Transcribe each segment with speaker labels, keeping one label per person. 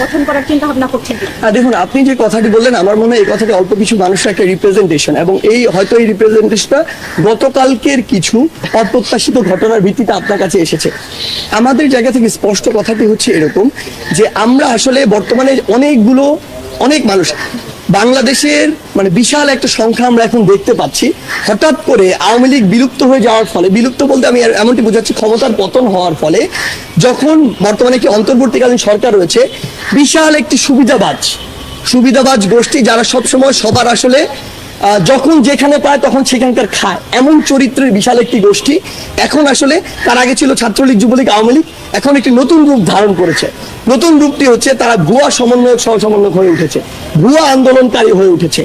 Speaker 1: গঠন করার চিন্তা ভাবনা করছেন?
Speaker 2: দেখুন, আপনি যে কথাটি বললেন, আমার মনে হয় এই কথাটি অল্প কিছু মানুষের একটা রিপ্রেজেন্টেশন, এবং হয়তো এই রিপ্রেজেন্টেশনটা গতকালকের কিছু অপ্রত্যাশিত ঘটনার ভিত্তিতে আপনার কাছে এসেছে। আমাদের জায়গা থেকে স্পষ্ট কথাটি হচ্ছে এরকম যে আমরা আসলে বর্তমানে অনেক মানুষ বাংলাদেশের বিশাল একটা সংখ্যা আমরা এখন দেখতে পাচ্ছি। হঠাৎ করে আওয়ামী লীগ বিলুপ্ত হয়ে যাওয়ার ফলে, বিলুপ্ত বলতে আমি এমনটি বোঝাচ্ছি ক্ষমতার পতন হওয়ার ফলে, যখন বর্তমানে একটি অন্তর্বর্তীকালীন সরকার রয়েছে, বিশাল একটি সুবিধাবাজ গোষ্ঠী যারা সবসময় সবার আসলে যখন যেখানে পায় তখন সেখানকার খায়, এমন চরিত্রের বিশাল একটি গোষ্ঠী এখন আসলে, তার আগে ছিল ছাত্রলীগ, যুবলীগ, আওয়ামী লীগ, এখন একটি নতুন রূপ ধারণ করেছে। নতুন রূপটি হচ্ছে তারা ভুয়া সমন্বয়ক সহসমন্বয়ক হয়ে উঠেছে, ভুয়া আন্দোলনকারী হয়ে উঠেছে।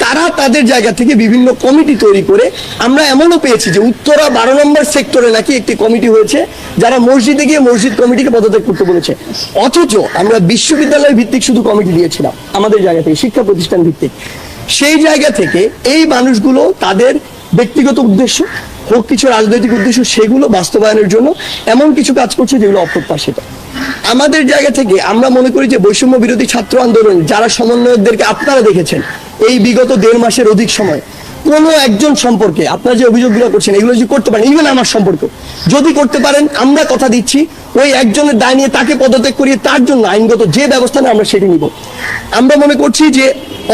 Speaker 2: তারা তাদের জায়গা থেকে বিভিন্ন কমিটি তৈরি করে, আমরা এমনও পেয়েছি যে উত্তরা 12 নম্বর সেক্টরে নাকি একটি কমিটি হয়েছে যারা মসজিদে গিয়ে মসজিদ কমিটিকে পদত্যাগ করতে বলেছে। অথচ আমরা বিশ্ববিদ্যালয় ভিত্তিক শুধু কমিটি দিয়েছিলাম আমাদের জায়গা থেকে, শিক্ষা প্রতিষ্ঠান ভিত্তিক। সেই জায়গা থেকে এই মানুষগুলো তাদের ব্যক্তিগত উদ্দেশ্য হোক, কিছু রাজনৈতিক উদ্দেশ্য, সেগুলো বাস্তবায়নের জন্য এমন কিছু কাজ করছে যেগুলো অপ্রত্যাশিত। আমাদের জায়গা থেকে আমরা মনে করি যে বৈষম্য বিরোধী ছাত্র আন্দোলন যারা সমন্বয়কদেরকে আপনারা দেখেছেন এই বিগত 1.5 মাসের অধিক সময়, কোনো একজন সম্পর্কে আপনারা যে অভিযোগগুলো করছেন এগুলো যদি করতে পারেন, ইভেন আমার সম্পর্ক যদি করতে পারেন, আমরা কথা দিচ্ছি ওই একজনের দায় নিয়ে তাকে পদত্যাগ করিয়ে তার জন্য আইনগত যে ব্যবস্থা নেয় আমরা সেটি নিব। আমরা মনে করছি যে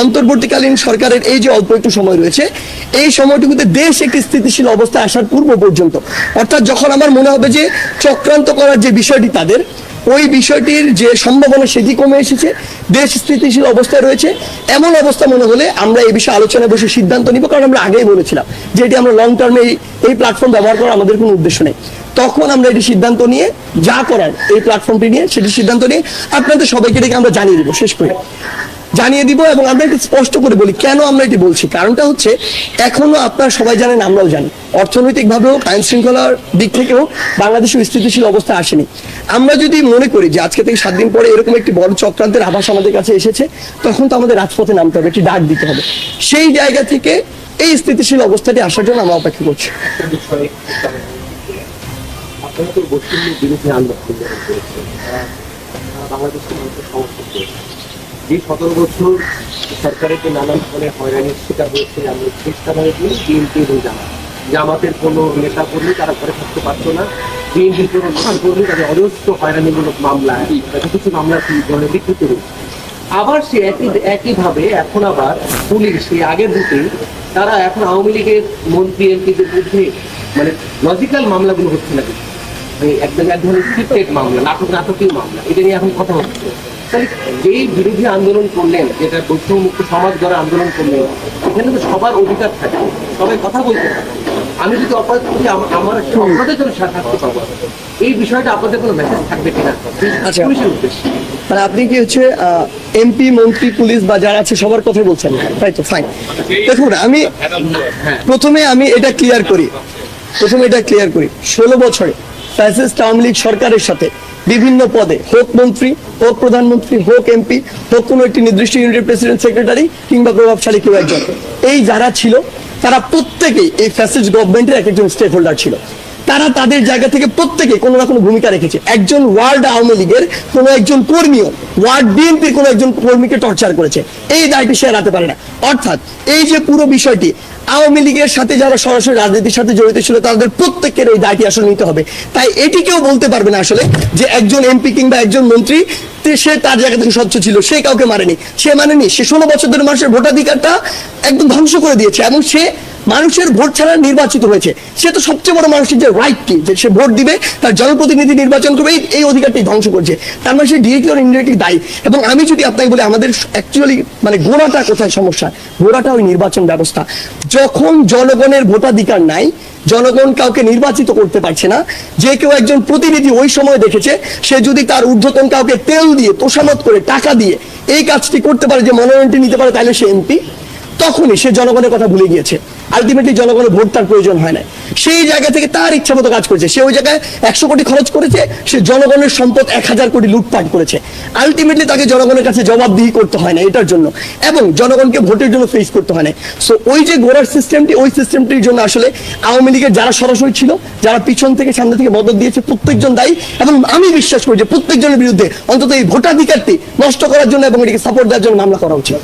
Speaker 2: অন্তর্বর্তীকালীন সরকারের এই যে অল্প একটু সময় রয়েছে, এই সময়টুকুতে দেশ একটি স্থিতিশীল অবস্থায় আসার পূর্ব পর্যন্ত, অর্থাৎ যখন আমার মনে হবে যে চক্রান্ত করার যে বিষয়টি তাদের, ওই বিষয়টির যে সম্ভাবনা সেটি কমে এসেছে, দেশ স্থিতিশীল অবস্থায় রয়েছে, এমন অবস্থা মনে হলে আমরা এই বিষয়ে আলোচনায় বসে সিদ্ধান্ত নিব। কারণ আমরা আগেই বলেছিলাম যে এটি আমরা লং টার্মে এই প্ল্যাটফর্ম ব্যবহার করার আমাদের কোনো উদ্দেশ্য নেই। তখন আমরা এটি সিদ্ধান্ত নিয়ে যা করার এই প্ল্যাটফর্মটি নিয়ে সেটি সিদ্ধান্ত নিয়ে আপনাদের সবাইকে ডেকে আমরা জানিয়ে দিব, শেষ করে জানিয়ে দিব। এবং আমরা এটি স্পষ্ট করে বলি কেন আমরা এটি বলছি। কারণটা হচ্ছে, এখনো আপনারা সবাই জানেন, আমরাও জানি, অর্থনৈতিকভাবে হোক, আইন শৃঙ্খলার দিক থেকে হোক, বাংলাদেশের স্থিতিশীল অবস্থা আসেনি। আমরা যদি মনে করি যে আজকে থেকে 7 দিন পরে এরকম একটি বড় চক্রান্তের আভাস আমাদের কাছে এসেছে, তখন তো আমাদের রাজপথে নামতে হবে, একটি ডাক দিতে হবে। সেই জায়গা থেকে এই স্থিতিশীল অবস্থাটি আসার জন্য আমরা অপেক্ষা করছি।
Speaker 3: যে 17 বছর সরকারের যে নানান ধরনের হয়রানির শিকার হয়েছে, আমরা বিএনপি এবং জামাতের কোনো নেতা কর্মী তারা ঘরে থাকতে পারতো না, বিএনপির কোনো নেতা কর্মী তাদের অজস্র হয়রানিমূলক মামলায় কিছু মামলা ধরনের বিকৃত হয়েছে। আবার সে একইভাবে এখন আবার পুলিশ সেই আগের রূপে তারা এখন আওয়ামী লীগের মন্ত্রী এমপিদের মধ্যে লজিক্যাল মামলাগুলো হচ্ছে না, এক ধরনের স্ক্রিপ্টেড মামলা, নাটকীয় মামলা, এটা নিয়ে এখন কথা হচ্ছে। তাহলে যেই বিরোধী আন্দোলন করলেন, যেটা বৈষম্যমুক্ত সমাজ গড়ে আন্দোলন করলেন, এখানে তো সবার অধিকার থাকে, সবাই কথা বলতে পারে। আমি যদি অপরাধ করি আমার অপরাধের জন্য থাকতে পারবো, এই বিষয়টা আপনাদের কোনো মেসেজ থাকবে কিনা পুলিশের উদ্দেশ্যে?
Speaker 2: আপনি কি হচ্ছে এমপি, মন্ত্রী, পুলিশ বা যারা আছে সবার কথাই বলছেন, তাই তো? ফাইন। দেখুন, আমি প্রথমে এটা ক্লিয়ার করি 16 বছরে ফ্যাসিস্ট আওয়ামী লীগ সরকারের সাথে বিভিন্ন পদে, হোক মন্ত্রী, হোক প্রধানমন্ত্রী, হোক এমপি, হোক কোনো একটি নির্দিষ্ট ইউনিটের প্রেসিডেন্ট, সেক্রেটারি কিংবা প্রভাবশালী কেউ একজন, এই যারা ছিল তারা প্রত্যেকেই এই ফ্যাসিস্ট গভর্নমেন্টের এক একজন স্টেক হোল্ডার ছিল। তারা তাদের জায়গা থেকে প্রত্যেকে কোনো না কোনো ভূমিকা রেখেছে। একজন ওয়ার্ড আওয়ামী লীগের কোনো একজন কর্মীও ওয়ার্ড বিএনপির কোনো একজন কর্মীকে টর্চার করেছে, এই দায়টি সে এড়াতে পারে না। অর্থাৎ এই যে পুরো বিষয়টি, আওয়ামী লীগের সাথে যারা সরাসরি রাজনীতির সাথে জড়িত ছিল তাদের প্রত্যেকের এই দায়টি আসলে নিতে হবে। তাই এটি কেউ বলতে পারবে না আসলে যে একজন এমপি কিংবা একজন মন্ত্রী সে তার জায়গা থেকে স্বচ্ছ ছিল, সে কাউকে মারেনি, সে মানেনি, সে 16 বছর ধরে মানুষের ভোটাধিকারটা একদম ধ্বংস করে দিয়েছে, এবং সে মানুষের ভোট ছাড়া নির্বাচিত হয়েছে। সে তো সবচেয়ে বড় মানুষের যে রাইট কি, যে সে ভোট দিবে, তার জনপ্রতিনিধি নির্বাচন করবে, এই অধিকারটি ধ্বংস করছে। তার মানে সে ডিরেক্টলি আর ইনডিরেক্টলি দায়ী। এবং আমি যদি আপনাকে বলি, আমাদের অ্যাকচুয়ালি গোড়াটা কোথায় সমস্যা, গোড়াটা ওই নির্বাচন ব্যবস্থা। যখন জনগণের ভোটাধিকার নাই, জনগণ কাউকে নির্বাচিত করতে পারছে না, যে কেউ একজন প্রতিনিধি ওই সময় দেখেছে সে যদি তার ঊর্ধ্বতন কাউকে তেল দিয়ে, তোষামত করে, টাকা দিয়ে এই কাজটি করতে পারে, যে মনোনয়নটি নিতে পারে, তাহলে সে এমপি, তখনই সে জনগণের কথা ভুলে গিয়েছে। আলটিমেটলি জনগণের ভোট তার প্রয়োজন হয় না। সেই জায়গা থেকে তার ইচ্ছা মতো কাজ করেছে। সে ওই জায়গায় 100 কোটি খরচ করেছে, সে জনগণের সম্পদ 1000 কোটি লুটপাট করেছে। আলটিমেটলি তাকে জনগণের কাছে জবাবদিহি করতে হয় না এটার জন্য, এবং জনগণকে ভোটের জন্য ফেস করতে হয় না। সো ওই যে ঘোরার সিস্টেমটি, ওই সিস্টেমটির জন্য আসলে আওয়ামী লীগের যারা সরাসরি ছিল, যারা পিছন থেকে সামনে থেকে মদত দিয়েছে, প্রত্যেকজন দায়ী। এবং আমি বিশ্বাস করি যে প্রত্যেকজনের বিরুদ্ধে অন্তত এই ভোটাধিকারটি নষ্ট করার জন্য এবং এটাকে সাপোর্ট দেওয়ার জন্য মামলা করা উচিত।